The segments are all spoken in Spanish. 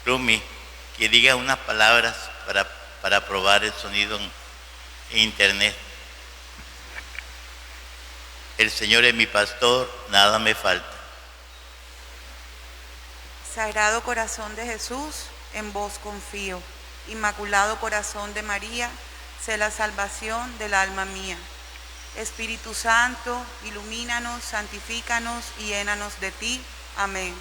Rumi, que diga unas palabras para probar el sonido en internet. El Señor es mi pastor, nada me falta. Sagrado Corazón de Jesús, en vos confío. Inmaculado Corazón de María, sé la salvación del alma mía. Espíritu Santo, ilumínanos, santifícanos y llénanos de ti. Amén.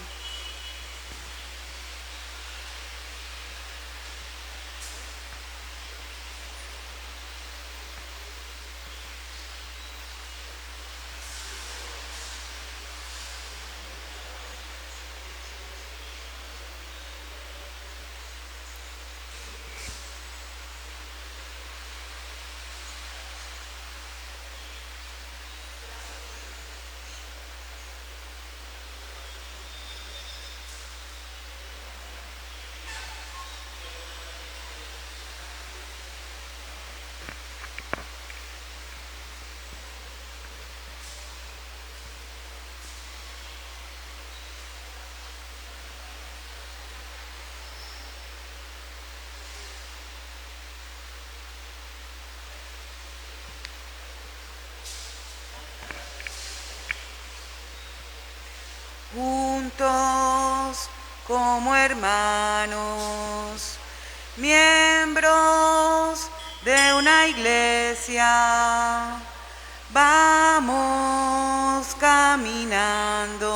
Juntos como hermanos, miembros de una iglesia, vamos caminando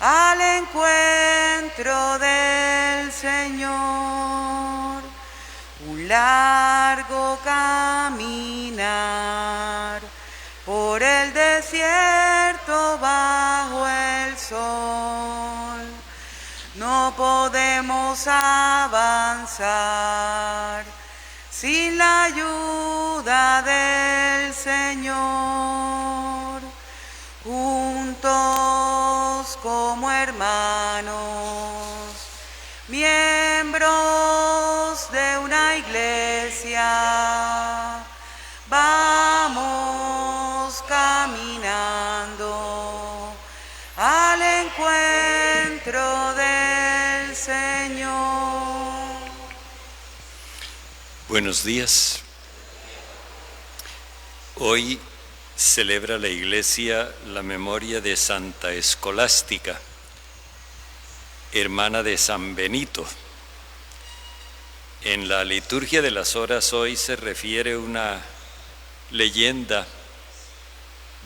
al encuentro del Señor. Un largo caminar por el desierto bajo el sol. No podemos avanzar sin la ayuda del Señor. Juntos como hermanos, miembros de una iglesia, vamos caminando al encuentro del Señor. Buenos días. Hoy celebra la Iglesia la memoria de Santa Escolástica, hermana de San Benito. En la liturgia de las horas hoy se refiere una leyenda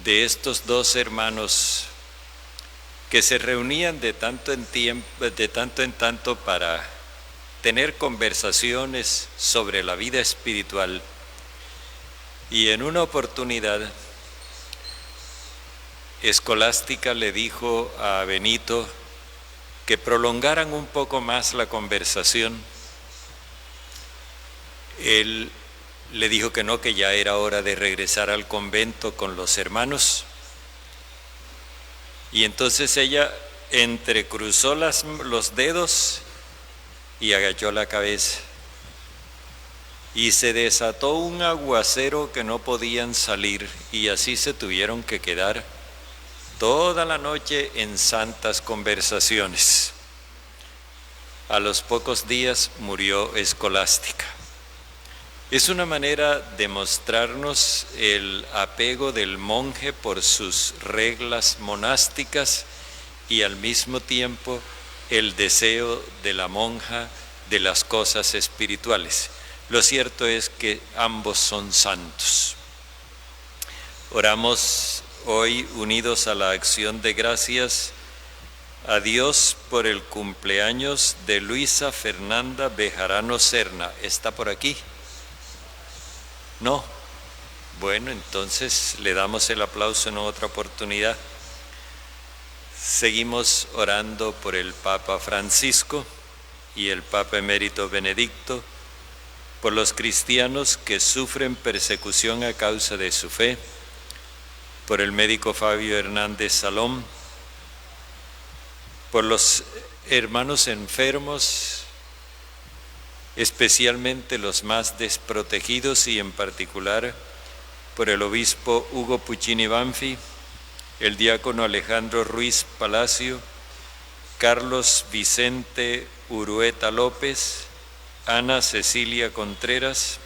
de estos dos hermanos que se reunían de tanto en tanto para tener conversaciones sobre la vida espiritual. Y en una oportunidad, Escolástica le dijo a Benito que prolongaran un poco más la conversación. Él le dijo que no, que ya era hora de regresar al convento con los hermanos. Y entonces ella entrecruzó los dedos y agachó la cabeza. Y se desató un aguacero que no podían salir, y así se tuvieron que quedar toda la noche en santas conversaciones. A los pocos días murió Escolástica. Es una manera de mostrarnos el apego del monje por sus reglas monásticas y al mismo tiempo el deseo de la monja de las cosas espirituales. Lo cierto es que ambos son santos. Oramos hoy unidos a la acción de gracias a Dios por el cumpleaños de Luisa Fernanda Bejarano Serna. ¿Está por aquí? No. Bueno, entonces le damos el aplauso en otra oportunidad. Seguimos orando por el Papa Francisco y el Papa Emérito Benedicto, por los cristianos que sufren persecución a causa de su fe, por el médico Fabio Hernández Salom, por los hermanos enfermos, especialmente los más desprotegidos, y en particular por el obispo Hugo Puccini Banfi, el diácono Alejandro Ruiz Palacio, Carlos Vicente Urueta López, Ana Cecilia Contreras,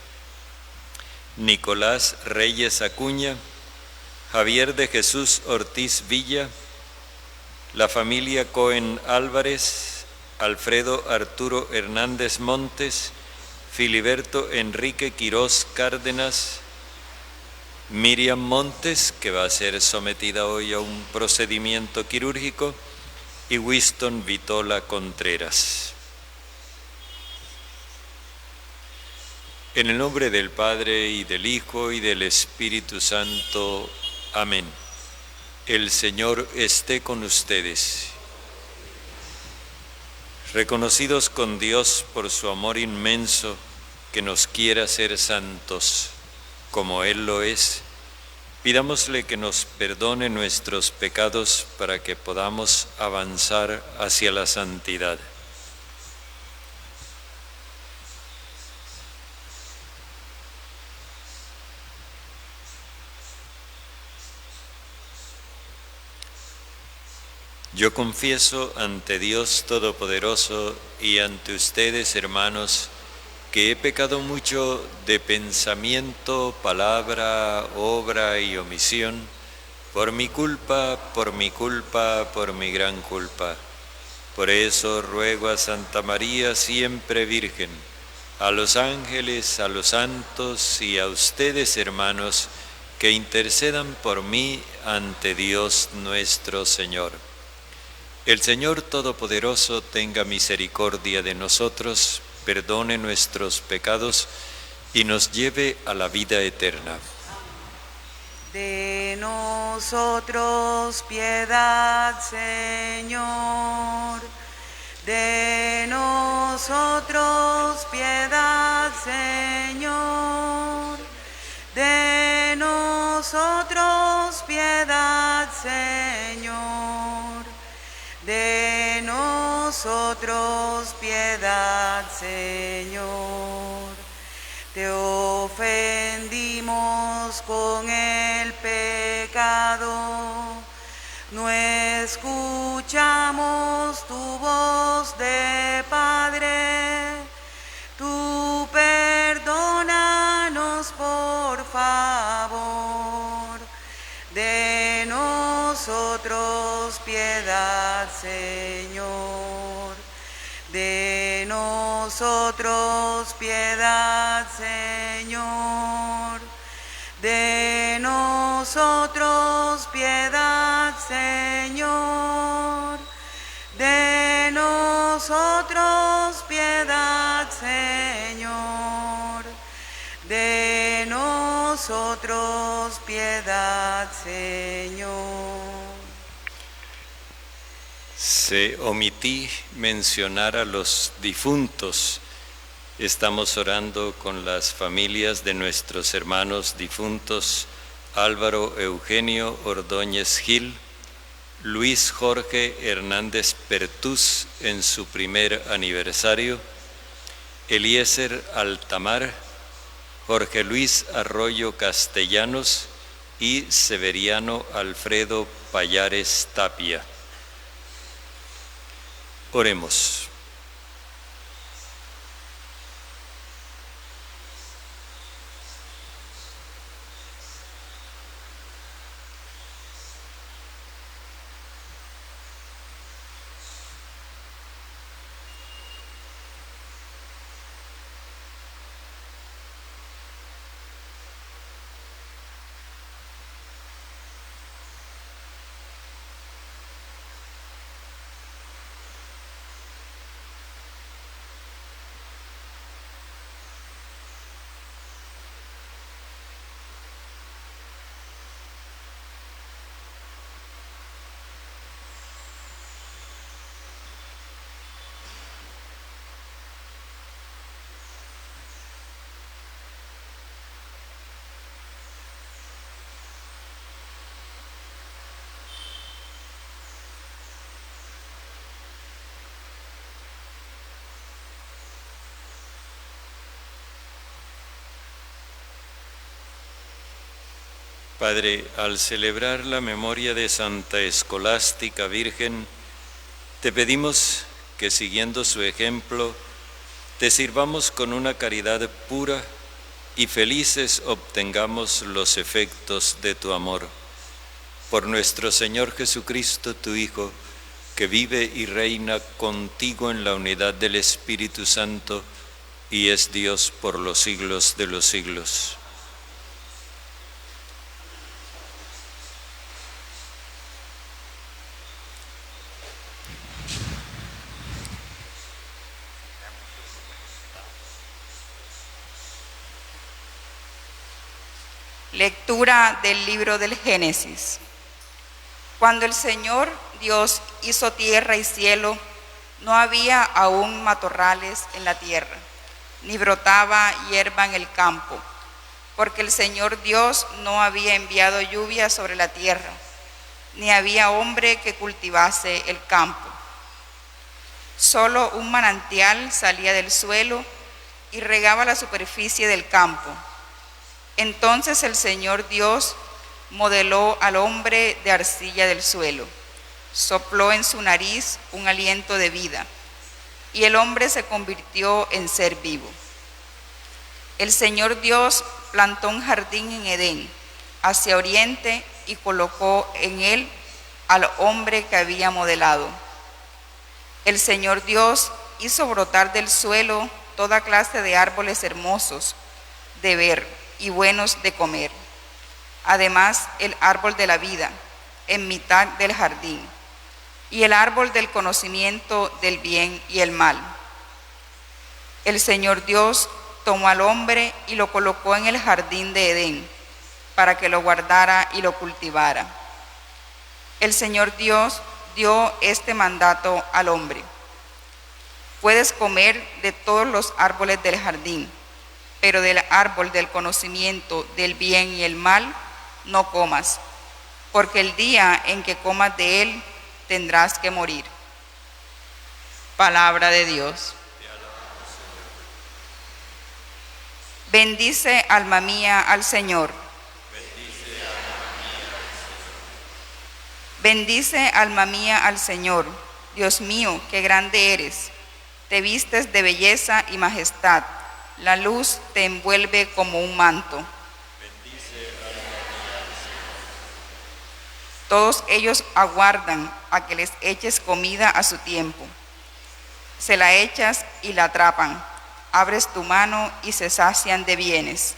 Nicolás Reyes Acuña, Javier de Jesús Ortiz Villa, la familia Cohen Álvarez, Alfredo Arturo Hernández Montes, Filiberto Enrique Quirós Cárdenas, Miriam Montes, que va a ser sometida hoy a un procedimiento quirúrgico, y Winston Vitola Contreras. En el nombre del Padre, y del Hijo, y del Espíritu Santo. Amén. El Señor esté con ustedes. Reconocidos con Dios por su amor inmenso, que nos quiere hacer santos, como Él lo es, pidámosle que nos perdone nuestros pecados para que podamos avanzar hacia la santidad. Yo confieso ante Dios Todopoderoso y ante ustedes, hermanos, que he pecado mucho de pensamiento, palabra, obra y omisión, por mi culpa, por mi gran culpa. Por eso ruego a Santa María, siempre Virgen, a los ángeles, a los santos y a ustedes, hermanos, que intercedan por mí ante Dios nuestro Señor. El Señor Todopoderoso tenga misericordia de nosotros, perdone nuestros pecados y nos lleve a la vida eterna. De nosotros piedad, Señor. De nosotros piedad, Señor. De nosotros piedad, Señor. De nosotros piedad, Señor. Te ofendimos con el pecado, no escuchamos tu voz de Padre. Tú perdónanos, por favor. De nosotros piedad, Señor. De nosotros piedad, Señor. De nosotros piedad, Señor. De nosotros piedad, Señor. De nosotros piedad, Señor. Se omití mencionar a los difuntos. Estamos orando con las familias de nuestros hermanos difuntos Álvaro Eugenio Ordóñez Gil, Luis Jorge Hernández Pertús en su primer aniversario, Eliezer Altamar, Jorge Luis Arroyo Castellanos y Severiano Alfredo Payares Tapia. Oremos. Padre, al celebrar la memoria de Santa Escolástica Virgen, te pedimos que siguiendo su ejemplo, te sirvamos con una caridad pura y felices obtengamos los efectos de tu amor. Por nuestro Señor Jesucristo, tu Hijo, que vive y reina contigo en la unidad del Espíritu Santo y es Dios por los siglos de los siglos. Lectura del libro del Génesis. Cuando el Señor Dios hizo tierra y cielo, no había aún matorrales en la tierra, ni brotaba hierba en el campo, porque el Señor Dios no había enviado lluvia sobre la tierra, ni había hombre que cultivase el campo. Solo un manantial salía del suelo y regaba la superficie del campo. Entonces el Señor Dios modeló al hombre de arcilla del suelo, sopló en su nariz un aliento de vida, y el hombre se convirtió en ser vivo. El Señor Dios plantó un jardín en Edén, hacia oriente, y colocó en él al hombre que había modelado. El Señor Dios hizo brotar del suelo toda clase de árboles hermosos de ver y buenos de comer. Además, el árbol de la vida en mitad del jardín, y el árbol del conocimiento del bien y el mal. El Señor Dios tomó al hombre y lo colocó en el jardín de Edén, para que lo guardara y lo cultivara. El Señor Dios dio este mandato al hombre: puedes comer de todos los árboles del jardín, pero del árbol del conocimiento del bien y el mal no comas, porque el día en que comas de él tendrás que morir. Palabra de Dios. Bendice, alma mía, al Señor. Bendice, alma mía, al Señor. Dios mío, qué grande eres. Te vistes de belleza y majestad. La luz te envuelve como un manto. Todos ellos aguardan a que les eches comida a su tiempo. Se la echas y la atrapan. Abres tu mano y se sacian de bienes.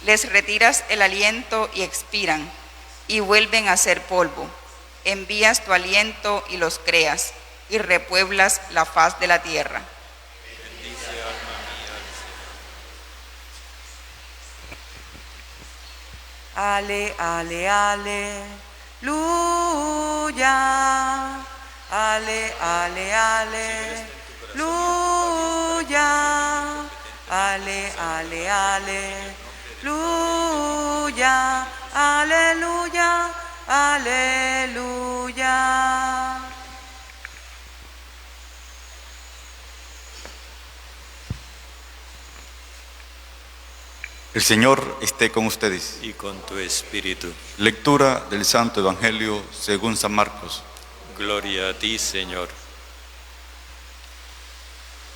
Les retiras el aliento y expiran, y vuelven a ser polvo. Envías tu aliento y los creas, y repueblas la faz de la tierra. Bendice, alma mía, al Señor. Ale, ale, aleluya. Ale, ale, aleluya. Ale, ale, aleluya. Aleluya, aleluya. El Señor esté con ustedes. Y con tu espíritu. Lectura del Santo Evangelio según San Marcos. Gloria a ti, Señor.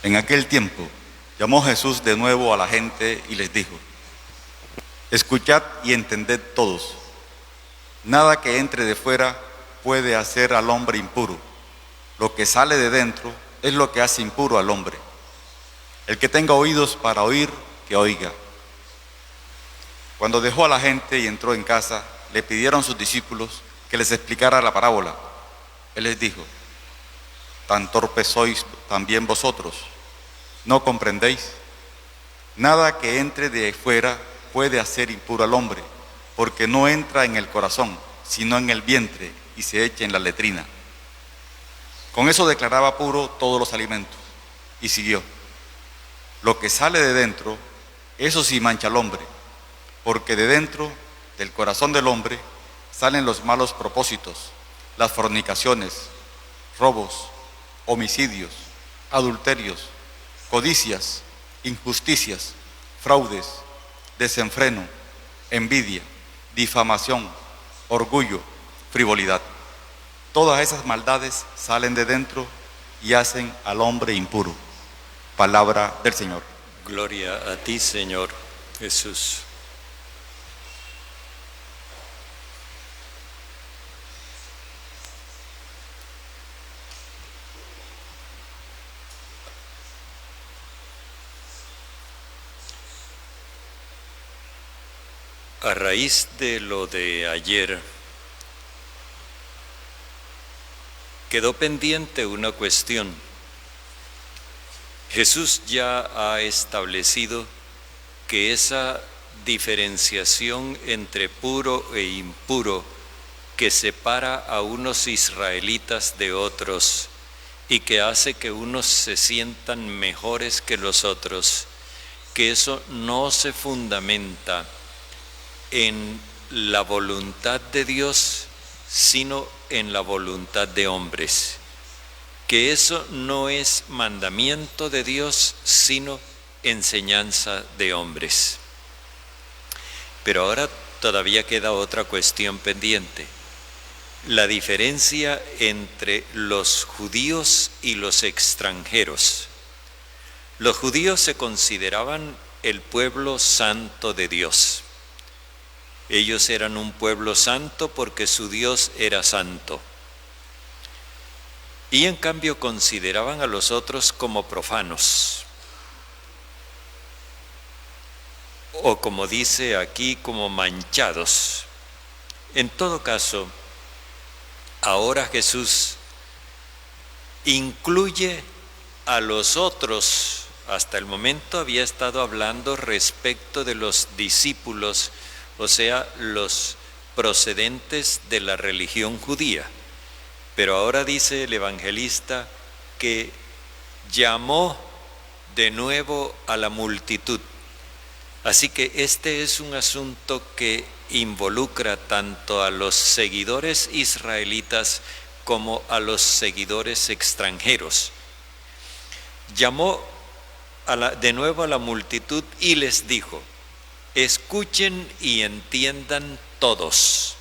En aquel tiempo llamó Jesús de nuevo a la gente y les dijo: escuchad y entended todos. Nada que entre de fuera puede hacer al hombre impuro. Lo que sale de dentro es lo que hace impuro al hombre. El que tenga oídos para oír, que oiga. Cuando dejó a la gente y entró en casa, le pidieron sus discípulos que les explicara la parábola. Él les dijo: ¿tan torpes sois también vosotros? ¿No comprendéis? Nada que entre de fuera puede hacer impuro al hombre, porque no entra en el corazón, sino en el vientre, y se echa en la letrina. Con eso declaraba puro todos los alimentos. Y siguió: lo que sale de dentro, eso sí mancha al hombre, porque de dentro, del corazón del hombre, salen los malos propósitos, las fornicaciones, robos, homicidios, adulterios, codicias, injusticias, fraudes, desenfreno, envidia, difamación, orgullo, frivolidad. Todas esas maldades salen de dentro y hacen al hombre impuro. Palabra del Señor. Gloria a ti, Señor Jesús. A raíz de lo de ayer, quedó pendiente una cuestión. Jesús ya ha establecido que esa diferenciación entre puro e impuro que separa a unos israelitas de otros y que hace que unos se sientan mejores que los otros, que eso no se fundamenta en la voluntad de Dios, sino en la voluntad de hombres. Que eso no es mandamiento de Dios, sino enseñanza de hombres. Pero ahora todavía queda otra cuestión pendiente: la diferencia entre los judíos y los extranjeros. Los judíos se consideraban el pueblo santo de Dios. Ellos eran un pueblo santo porque su Dios era santo. Y en cambio consideraban a los otros como profanos. O como dice aquí, como manchados. En todo caso, ahora Jesús incluye a los otros. Hasta el momento había estado hablando respecto de los discípulos, o sea, los procedentes de la religión judía. Pero ahora dice el evangelista que llamó de nuevo a la multitud. Así que este es un asunto que involucra tanto a los seguidores israelitas como a los seguidores extranjeros. Llamó de nuevo a la multitud y les dijo: escuchen y entiendan todos.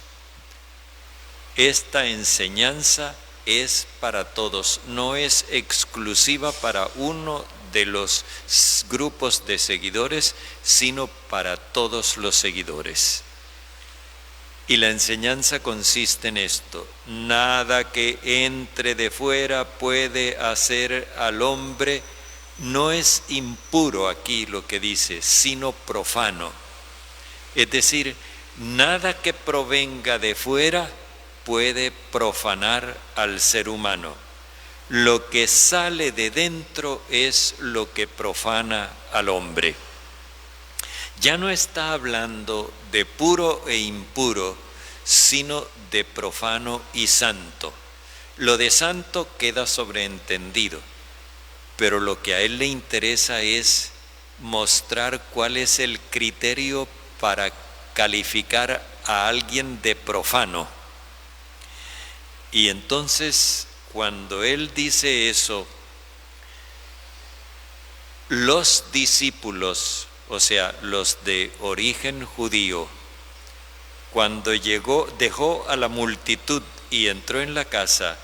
Esta enseñanza es para todos, no es exclusiva para uno de los grupos de seguidores, sino para todos los seguidores. Y la enseñanza consiste en esto: nada que entre de fuera puede hacer al hombre. No es impuro aquí lo que dice, sino profano. Es decir, nada que provenga de fuera puede profanar al ser humano. Lo que sale de dentro es lo que profana al hombre. Ya no está hablando de puro e impuro, sino de profano y santo. Lo de santo queda sobreentendido, pero lo que a él le interesa es mostrar cuál es el criterio para calificar a alguien de profano. Y entonces, cuando él dice eso, los discípulos, o sea, los de origen judío, cuando dejó a la multitud y entró en la casa,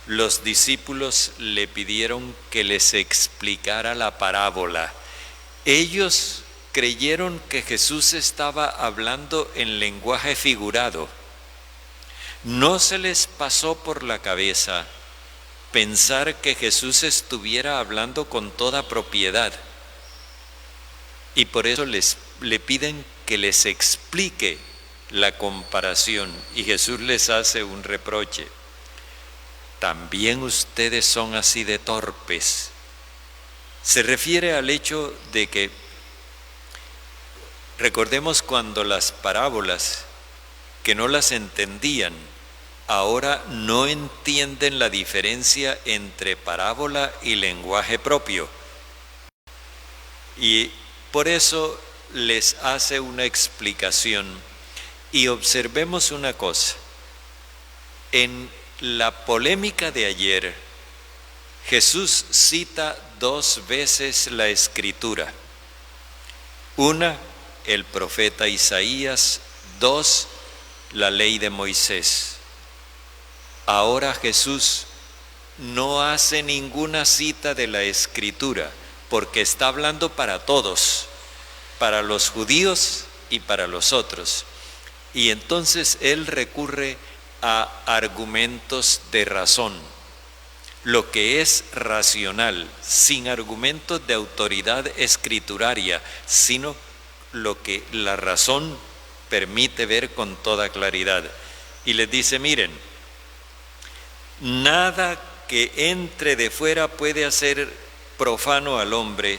los discípulos le pidieron que les explicara la parábola. Ellos creyeron que Jesús estaba hablando en lenguaje figurado. No se les pasó por la cabeza pensar que Jesús estuviera hablando con toda propiedad. Y por eso le piden que les explique la comparación. Y Jesús les hace un reproche: también ustedes son así de torpes. Se refiere al hecho de que, recordemos cuando las parábolas, que no las entendían, ahora no entienden la diferencia entre parábola y lenguaje propio. Y por eso les hace una explicación. Y observemos una cosa: en la polémica de ayer, Jesús cita 2 veces la Escritura. Una, el profeta Isaías; 2, la ley de Moisés. ahora Jesús no hace ninguna cita de la Escritura, porque está hablando para todos, para los judíos y para los otros. Y entonces Él recurre a argumentos de razón, lo que es racional, sin argumentos de autoridad escrituraria, sino lo que la razón permite ver con toda claridad. Y les dice, miren, nada que entre de fuera puede hacer profano al hombre,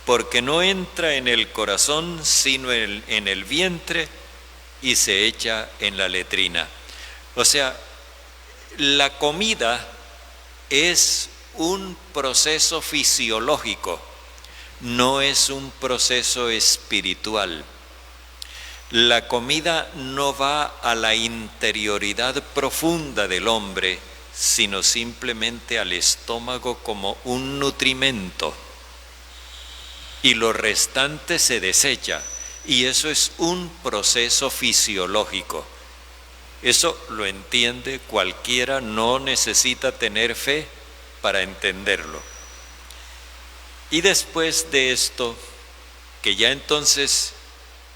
porque no entra en el corazón, sino en el vientre y se echa en la letrina. O sea, la comida es un proceso fisiológico, no es un proceso espiritual. La comida no va a la interioridad profunda del hombre, sino simplemente al estómago como un nutrimento. Y lo restante se desecha, y eso es un proceso fisiológico. Eso lo entiende cualquiera, no necesita tener fe para entenderlo. Y después de esto, que ya entonces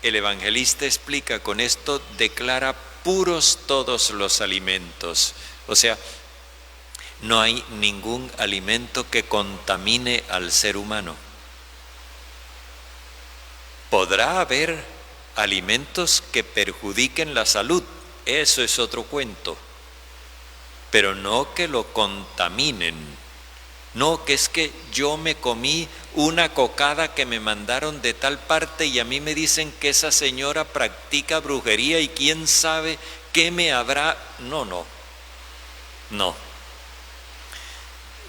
el evangelista explica, con esto declara puros todos los alimentos. O sea, no hay ningún alimento que contamine al ser humano. Podrá haber alimentos que perjudiquen la salud, eso es otro cuento, pero no que lo contaminen. No, que es que yo me comí una cocada que me mandaron de tal parte y a mí me dicen que esa señora practica brujería y quién sabe qué me habrá. No.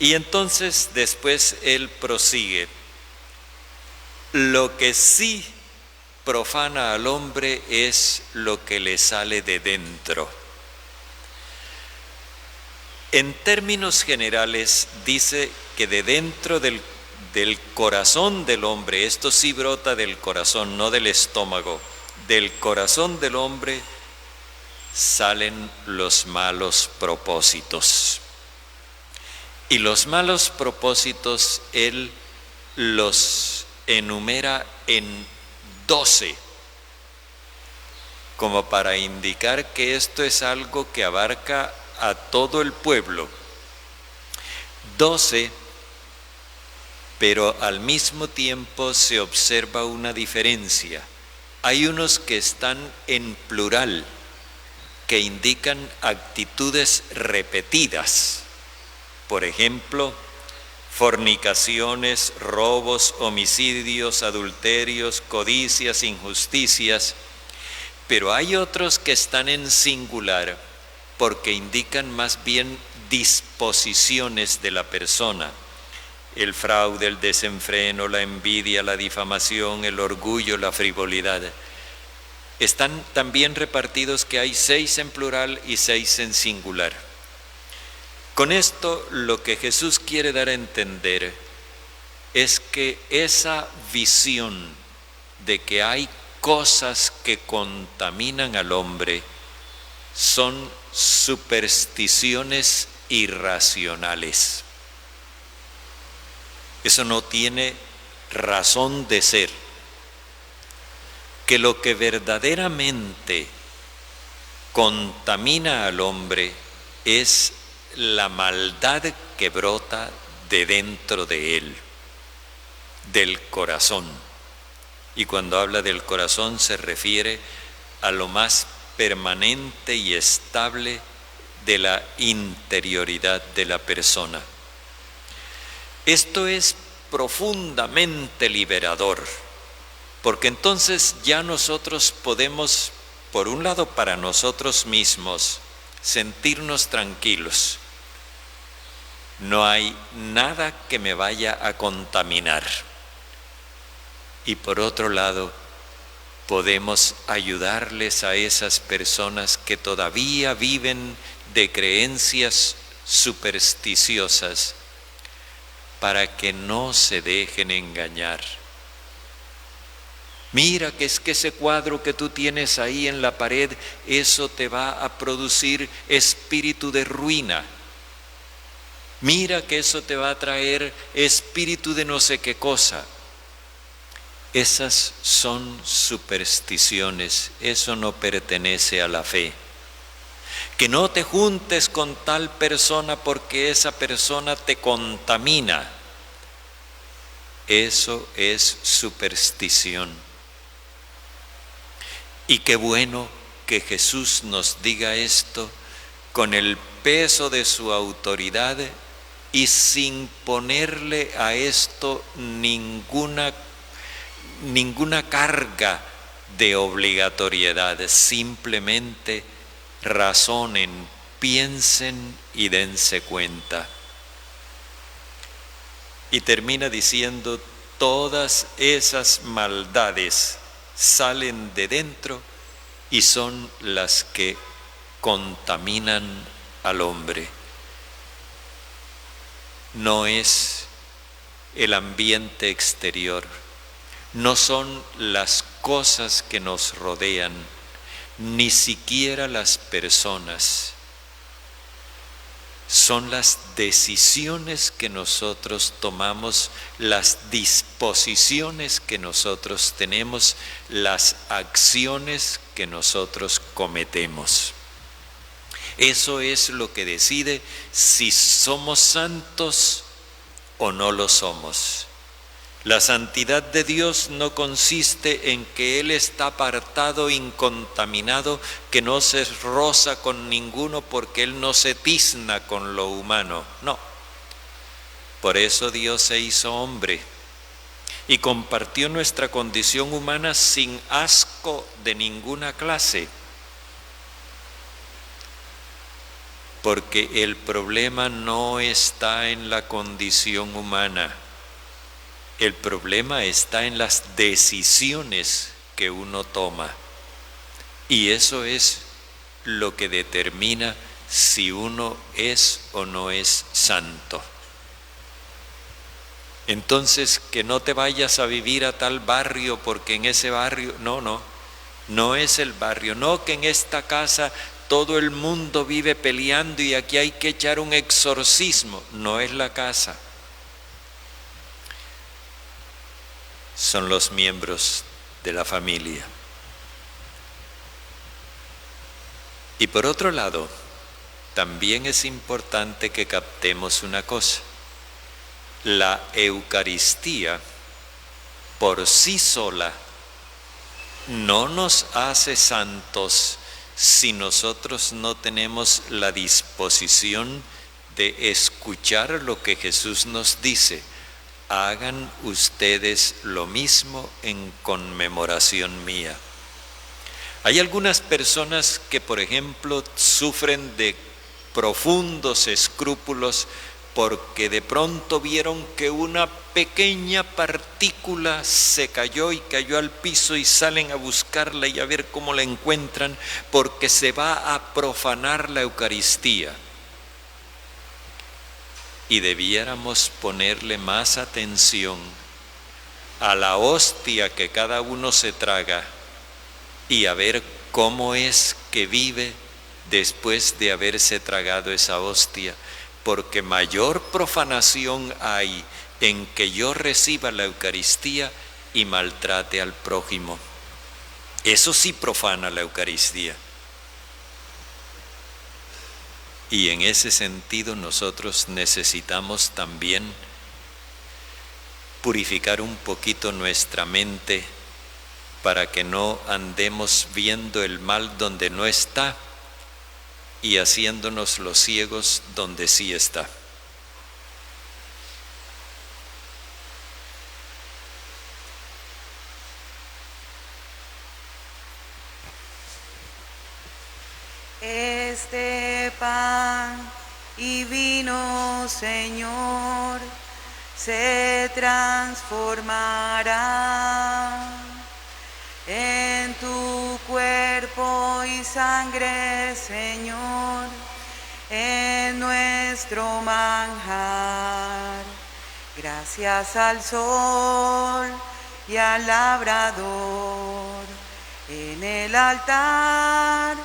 Y entonces después él prosigue. Lo que sí profana al hombre es lo que le sale de dentro. En términos generales dice que de dentro del corazón del hombre, esto sí brota del corazón, no del estómago, del corazón del hombre salen los malos propósitos. Y los malos propósitos él los enumera en 12, como para indicar que esto es algo que abarca a todo el pueblo. 12, pero al mismo tiempo se observa una diferencia. Hay unos que están en plural, que indican actitudes repetidas. Por ejemplo, fornicaciones, robos, homicidios, adulterios, codicias, injusticias. Pero hay otros que están en singular, porque indican más bien disposiciones de la persona. El fraude, el desenfreno, la envidia, la difamación, el orgullo, la frivolidad. Están también repartidos que hay 6 en plural y 6 en singular. Con esto lo que Jesús quiere dar a entender es que esa visión de que hay cosas que contaminan al hombre son supersticiones irracionales. Eso no tiene razón de ser. Que lo que verdaderamente contamina al hombre es la maldad que brota de dentro de él, del corazón. Y cuando habla del corazón se refiere a lo más permanente y estable de la interioridad de la persona. Esto es profundamente liberador, porque entonces ya nosotros podemos, por un lado para nosotros mismos, sentirnos tranquilos. No hay nada que me vaya a contaminar. Y por otro lado, podemos ayudarles a esas personas que todavía viven de creencias supersticiosas para que no se dejen engañar. Mira que es que ese cuadro que tú tienes ahí en la pared, eso te va a producir espíritu de ruina. Mira que eso te va a traer espíritu de no sé qué cosa. Esas son supersticiones, eso no pertenece a la fe. Que no te juntes con tal persona porque esa persona te contamina. Eso es superstición. Y qué bueno que Jesús nos diga esto con el peso de su autoridad y sin ponerle a esto ninguna carga de obligatoriedad. Simplemente razonen, piensen y dense cuenta. Y termina diciendo, todas esas maldades salen de dentro y son las que contaminan al hombre. No es el ambiente exterior, no son las cosas que nos rodean, ni siquiera las personas. Son las decisiones que nosotros tomamos, las disposiciones que nosotros tenemos, las acciones que nosotros cometemos. Eso es lo que decide si somos santos o no lo somos. La santidad de Dios no consiste en que Él está apartado, incontaminado, que no se roza con ninguno porque Él no se tizna con lo humano. No. Por eso Dios se hizo hombre y compartió nuestra condición humana sin asco de ninguna clase. Porque el problema no está en la condición humana. El problema está en las decisiones que uno toma. Y eso es lo que determina si uno es o no es santo. Entonces, que no te vayas a vivir a tal barrio porque en ese barrio, no es el barrio. No que en esta casa todo el mundo vive peleando y aquí hay que echar un exorcismo. No es la casa. Son los miembros de la familia. Y por otro lado, también es importante que captemos una cosa. La Eucaristía por sí sola no nos hace santos si nosotros no tenemos la disposición de escuchar lo que Jesús nos dice. Hagan ustedes lo mismo en conmemoración mía. Hay algunas personas que, por ejemplo, sufren de profundos escrúpulos porque de pronto vieron que una pequeña partícula se cayó y cayó al piso y salen a buscarla y a ver cómo la encuentran porque se va a profanar la Eucaristía. Y debiéramos ponerle más atención a la hostia que cada uno se traga y a ver cómo es que vive después de haberse tragado esa hostia, porque mayor profanación hay en que yo reciba la Eucaristía y maltrate al prójimo. Eso sí profana la Eucaristía. Y en ese sentido nosotros necesitamos también purificar un poquito nuestra mente para que no andemos viendo el mal donde no está y haciéndonos los ciegos donde sí está. Este pan y vino, Señor, se transformará en tu cuerpo y sangre, Señor, en nuestro manjar. Gracias al sol y al labrador. En el altar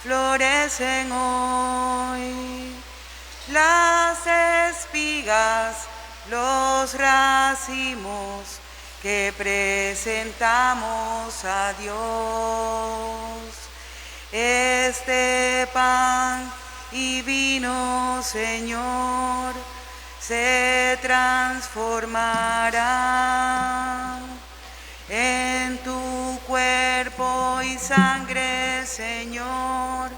florecen hoy las espigas, los racimos que presentamos a Dios. Este pan y vino, Señor, se transformará en tu cuerpo y sangre, Señor,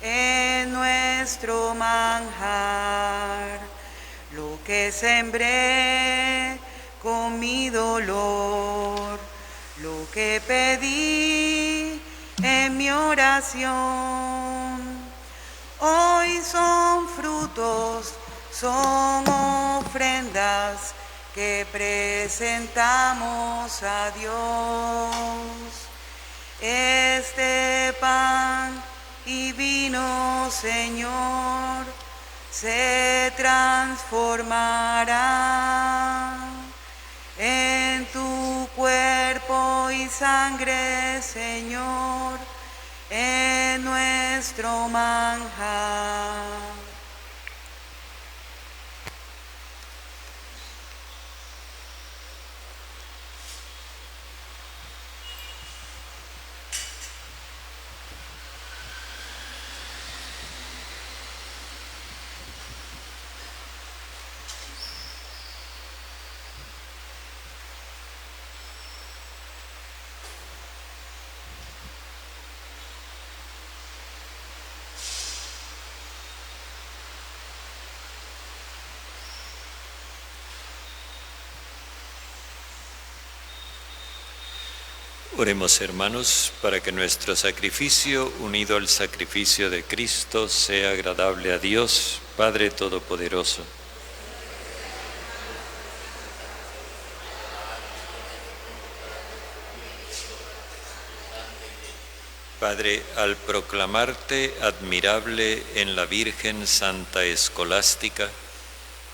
en nuestro manjar. Lo que sembré con mi dolor, lo que pedí en mi oración, hoy son frutos, son ofrendas que presentamos a Dios. Este pan y vino, Señor, se transformará en tu cuerpo y sangre, Señor, en nuestro manjar. Oremos, hermanos, para que nuestro sacrificio, unido al sacrificio de Cristo, sea agradable a Dios, Padre Todopoderoso. Padre, al proclamarte admirable en la Virgen Santa Escolástica,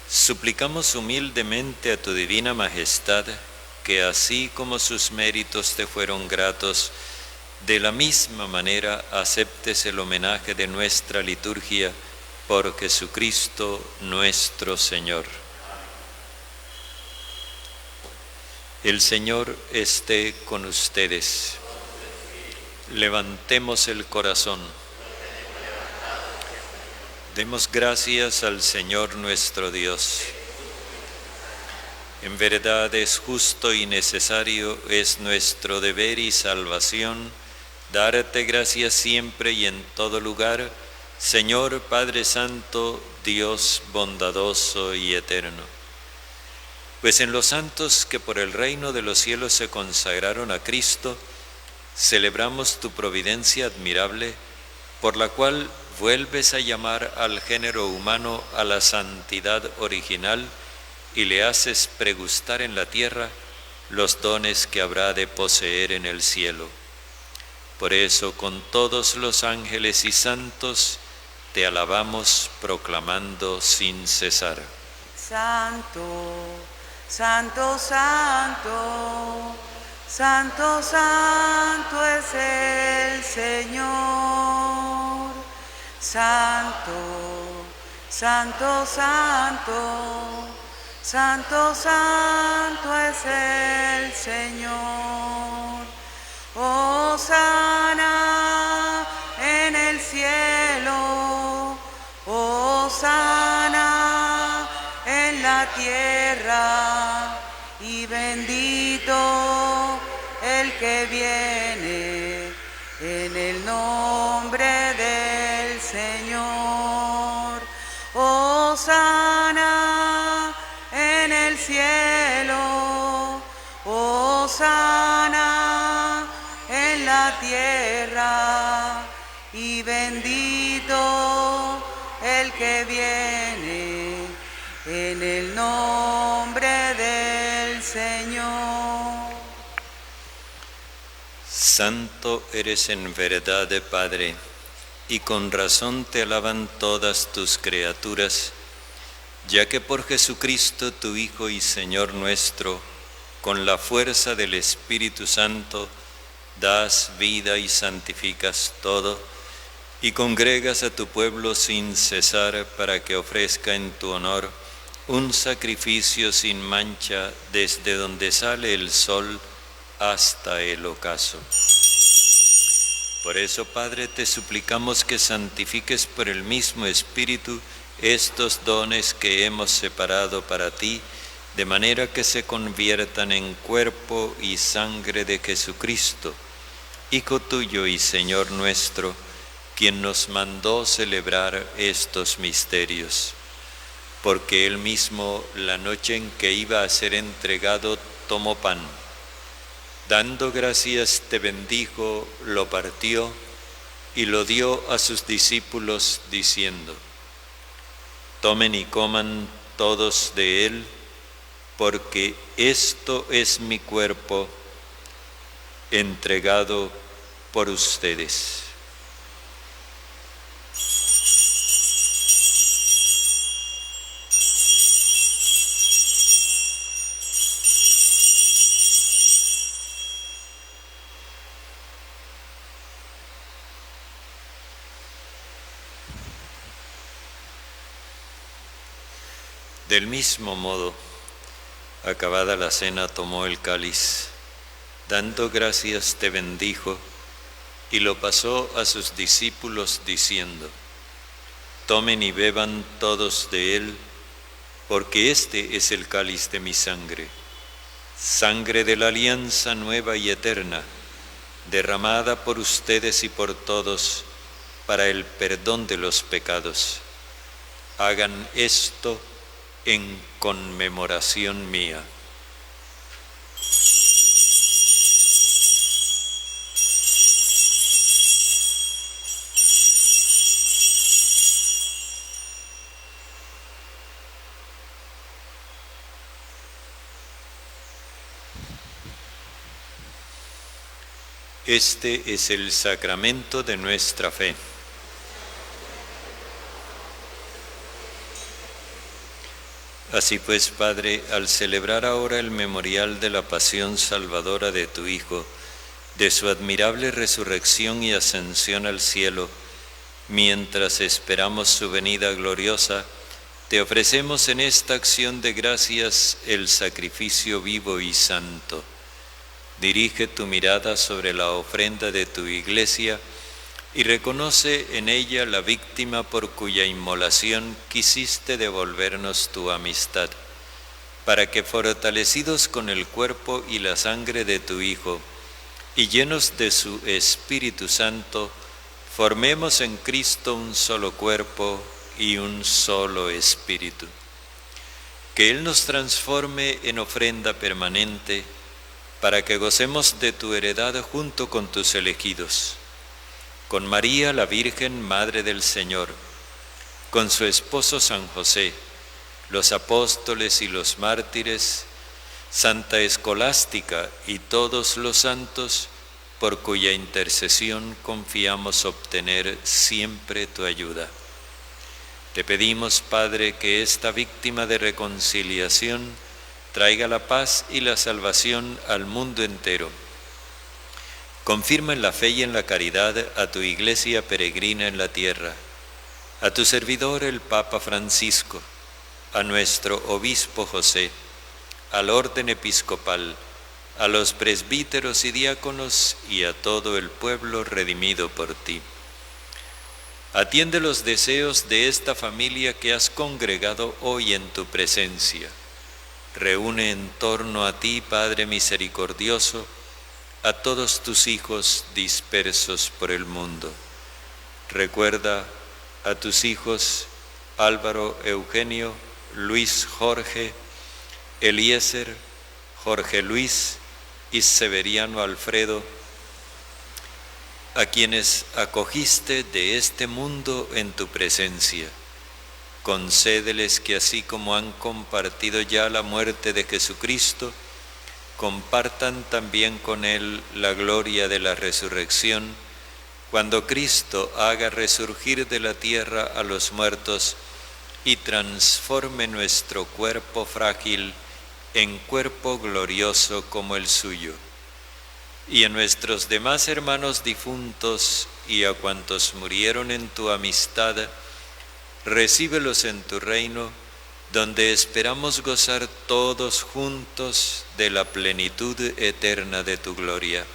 suplicamos humildemente a tu divina majestad que así como sus méritos te fueron gratos, de la misma manera aceptes el homenaje de nuestra liturgia por Jesucristo nuestro Señor. El Señor esté con ustedes. Levantemos el corazón. Demos gracias al Señor nuestro Dios. En verdad es justo y necesario, es nuestro deber y salvación, darte gracias siempre y en todo lugar, Señor Padre Santo, Dios bondadoso y eterno. Pues en los santos que por el reino de los cielos se consagraron a Cristo, celebramos tu providencia admirable, por la cual vuelves a llamar al género humano a la santidad original y le haces pregustar en la tierra los dones que habrá de poseer en el cielo. Por eso, con todos los ángeles y santos, te alabamos proclamando sin cesar. Santo, santo, santo, santo, santo es el Señor. Santo, santo, santo, santo, santo es el Señor. Hosana en el cielo, hosana en la tierra, y bendito el que viene en el nombre del Señor. Hosana en el cielo, hosana en la tierra, y bendito el que viene en el nombre del Señor. Santo eres en verdad, Padre, y con razón te alaban todas tus criaturas, ya que por Jesucristo, tu Hijo y Señor nuestro, con la fuerza del Espíritu Santo, das vida y santificas todo, y congregas a tu pueblo sin cesar para que ofrezca en tu honor un sacrificio sin mancha desde donde sale el sol hasta el ocaso. Por eso, Padre, te suplicamos que santifiques por el mismo Espíritu estos dones que hemos separado para ti, de manera que se conviertan en cuerpo y sangre de Jesucristo, Hijo tuyo y Señor nuestro, quien nos mandó celebrar estos misterios. Porque él mismo, la noche en que iba a ser entregado, tomó pan. Dando gracias, te bendijo, lo partió y lo dio a sus discípulos, diciendo: tomen y coman todos de él, porque esto es mi cuerpo entregado por ustedes. Del mismo modo, acabada la cena, tomó el cáliz, dando gracias te bendijo, y lo pasó a sus discípulos diciendo: tomen y beban todos de él, porque este es el cáliz de mi sangre, sangre de la alianza nueva y eterna, derramada por ustedes y por todos para el perdón de los pecados. Hagan esto en conmemoración mía. Este es el sacramento de nuestra fe. Así pues, Padre, al celebrar ahora el memorial de la pasión salvadora de tu Hijo, de su admirable resurrección y ascensión al cielo, mientras esperamos su venida gloriosa, te ofrecemos en esta acción de gracias el sacrificio vivo y santo. Dirige tu mirada sobre la ofrenda de tu Iglesia y reconoce en ella la víctima por cuya inmolación quisiste devolvernos tu amistad, para que fortalecidos con el cuerpo y la sangre de tu Hijo y llenos de su Espíritu Santo, formemos en Cristo un solo cuerpo y un solo espíritu. Que Él nos transforme en ofrenda permanente, para que gocemos de tu heredad junto con tus elegidos, con María la Virgen, Madre del Señor, con su esposo San José, los apóstoles y los mártires, Santa Escolástica y todos los santos, por cuya intercesión confiamos obtener siempre tu ayuda. Te pedimos, Padre, que esta víctima de reconciliación traiga la paz y la salvación al mundo entero. Confirma en la fe y en la caridad a tu Iglesia peregrina en la tierra, a tu servidor el Papa Francisco, a nuestro Obispo José, al orden episcopal, a los presbíteros y diáconos y a todo el pueblo redimido por ti. Atiende los deseos de esta familia que has congregado hoy en tu presencia. Reúne en torno a ti, Padre misericordioso, a todos tus hijos dispersos por el mundo. Recuerda a tus hijos Álvaro Eugenio, Luis Jorge, Eliezer, Jorge Luis y Severiano Alfredo, a quienes acogiste de este mundo en tu presencia. Concédeles que así como han compartido ya la muerte de Jesucristo, compartan también con Él la gloria de la resurrección, cuando Cristo haga resurgir de la tierra a los muertos y transforme nuestro cuerpo frágil en cuerpo glorioso como el suyo. Y a nuestros demás hermanos difuntos y a cuantos murieron en tu amistad, recíbelos en tu reino, donde esperamos gozar todos juntos de la plenitud eterna de tu gloria.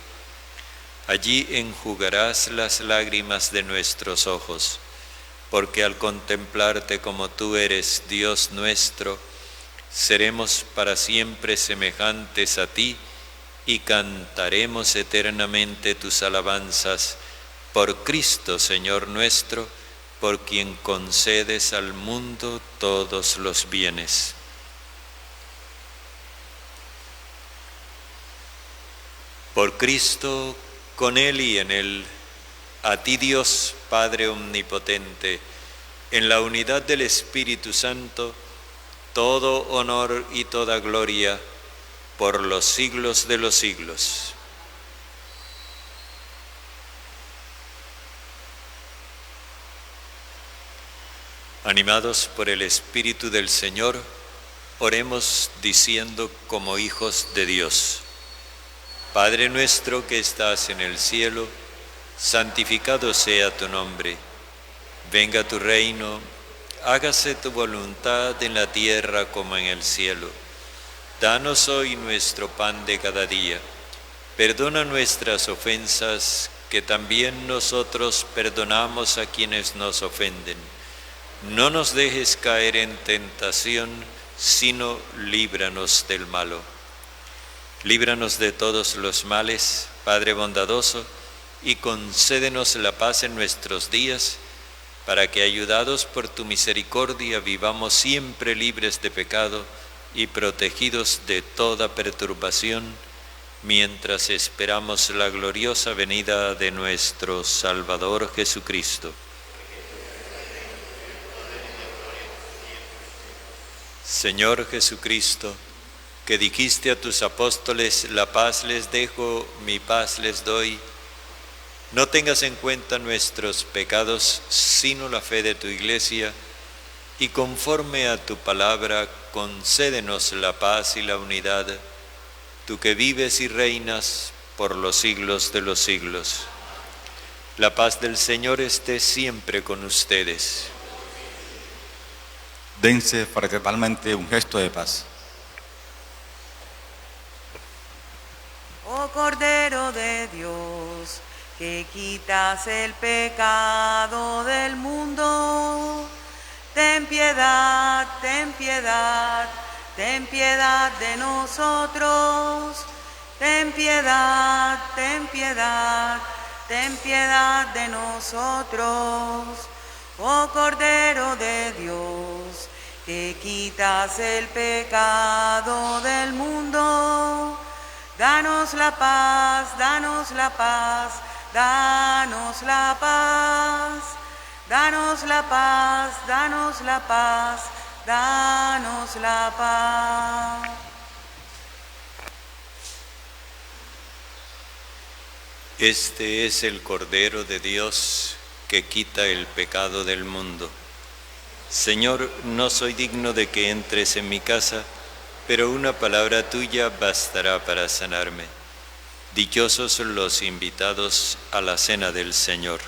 Allí enjugarás las lágrimas de nuestros ojos, porque al contemplarte como tú eres, Dios nuestro, seremos para siempre semejantes a ti y cantaremos eternamente tus alabanzas por Cristo, Señor nuestro, por quien concedes al mundo todos los bienes. Por Cristo, con Él y en Él, a ti Dios, Padre omnipotente, en la unidad del Espíritu Santo, todo honor y toda gloria por los siglos de los siglos. Animados por el Espíritu del Señor, oremos diciendo como hijos de Dios: Padre nuestro que estás en el cielo, santificado sea tu nombre. Venga tu reino, hágase tu voluntad en la tierra como en el cielo. Danos hoy nuestro pan de cada día. Perdona nuestras ofensas, que también nosotros perdonamos a quienes nos ofenden. No nos dejes caer en tentación, sino líbranos del malo. Líbranos de todos los males, Padre bondadoso, y concédenos la paz en nuestros días, para que, ayudados por tu misericordia, vivamos siempre libres de pecado y protegidos de toda perturbación, mientras esperamos la gloriosa venida de nuestro Salvador Jesucristo. Señor Jesucristo, que dijiste a tus apóstoles: la paz les dejo, mi paz les doy, no tengas en cuenta nuestros pecados, sino la fe de tu Iglesia, y conforme a tu palabra, concédenos la paz y la unidad, tú que vives y reinas por los siglos de los siglos. La paz del Señor esté siempre con ustedes. Dense fraternalmente un gesto de paz. Oh Cordero de Dios, que quitas el pecado del mundo, ten piedad, ten piedad, ten piedad de nosotros. Ten piedad, ten piedad, ten piedad de nosotros. Oh Cordero de Dios, que quitas el pecado del mundo, danos la paz, danos la paz, danos la paz, danos la paz, danos la paz, danos la paz. Este es el Cordero de Dios que quita el pecado del mundo. Señor, no soy digno de que entres en mi casa, pero una palabra tuya bastará para sanarme. Dichosos los invitados a la cena del Señor.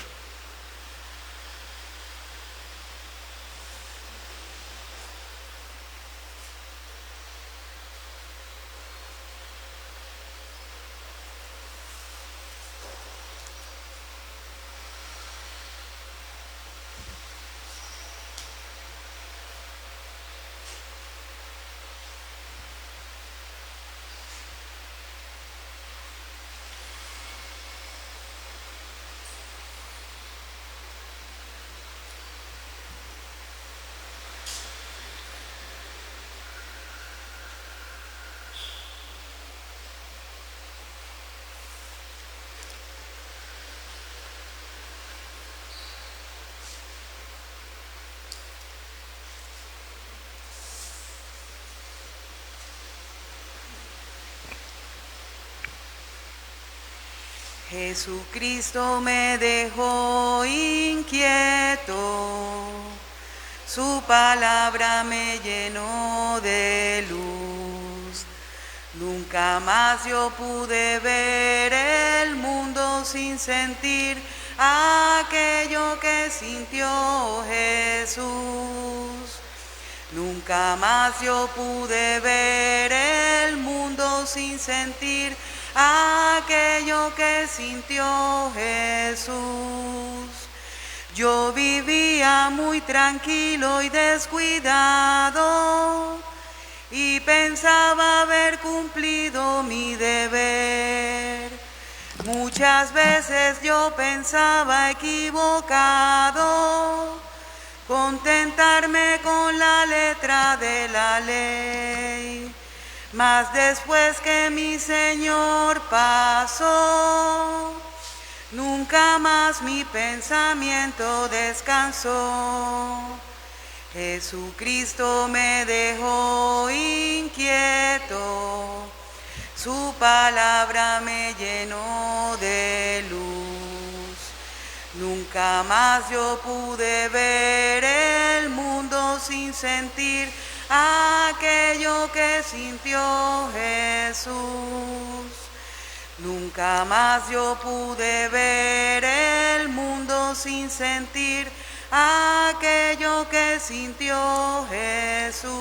Jesucristo me dejó inquieto, su palabra me llenó de luz. Nunca más yo pude ver el mundo sin sentir aquello que sintió Jesús. Nunca más yo pude ver el mundo sin sentir aquello que sintió Jesús. Yo vivía muy tranquilo y descuidado y pensaba haber cumplido mi deber. Muchas veces yo pensaba equivocado, contentarme con la letra de la ley. Mas después que mi Señor pasó, nunca más mi pensamiento descansó. Jesucristo me dejó inquieto, su palabra me llenó de luz. Nunca más yo pude ver el mundo sin sentir aquello que sintió Jesús. Nunca más yo pude ver el mundo sin sentir aquello que sintió Jesús.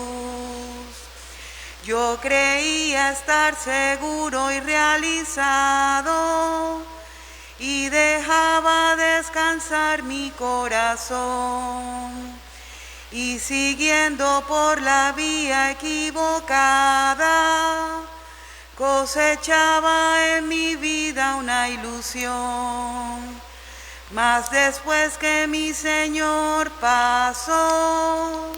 Yo creía estar seguro y realizado y dejaba descansar mi corazón. Y siguiendo por la vía equivocada, cosechaba en mi vida una ilusión. Mas después que mi Señor pasó,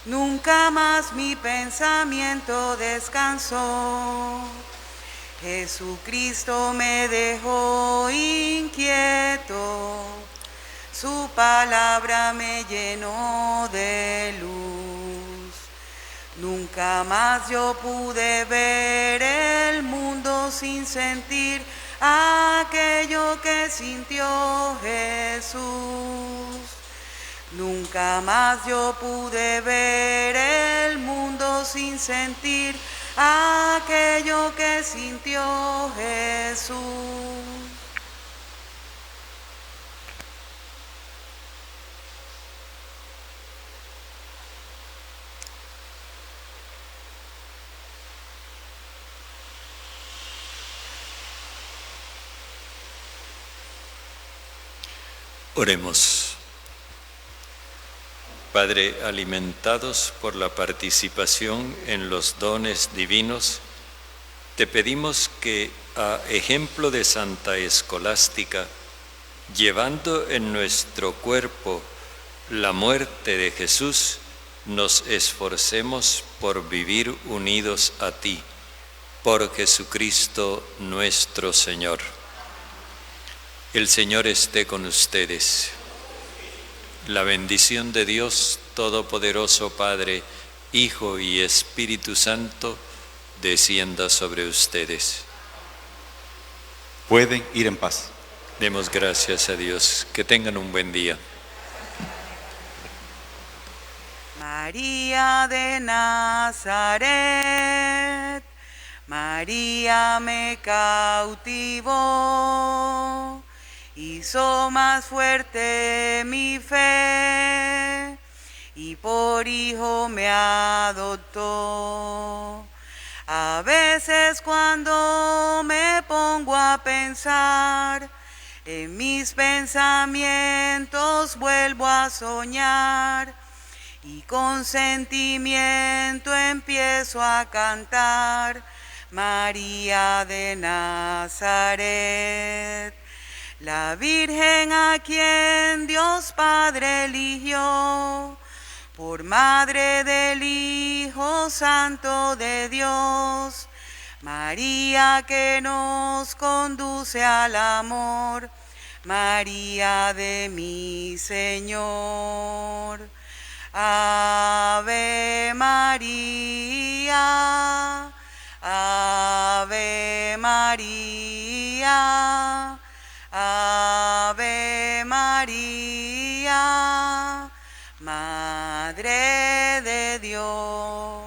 nunca más mi pensamiento descansó. Jesucristo me dejó inquieto, su palabra me llenó de luz. Nunca más yo pude ver el mundo sin sentir aquello que sintió Jesús. Nunca más yo pude ver el mundo sin sentir aquello que sintió Jesús. Oremos. Padre, alimentados por la participación en los dones divinos, te pedimos que, a ejemplo de Santa Escolástica, llevando en nuestro cuerpo la muerte de Jesús, nos esforcemos por vivir unidos a ti, por Jesucristo nuestro Señor. El Señor esté con ustedes. La bendición de Dios Todopoderoso, Padre, Hijo y Espíritu Santo, descienda sobre ustedes. Pueden ir en paz. Demos gracias a Dios. Que tengan un buen día. María de Nazaret, María me cautivó, hizo más fuerte mi fe y por hijo me adoptó. A veces cuando me pongo a pensar, en mis pensamientos vuelvo a soñar y con sentimiento empiezo a cantar María de Nazaret. La Virgen a quien Dios Padre eligió por madre del Hijo Santo de Dios, María que nos conduce al amor, María de mi Señor. Ave María, Ave María, Ave María, Madre de Dios.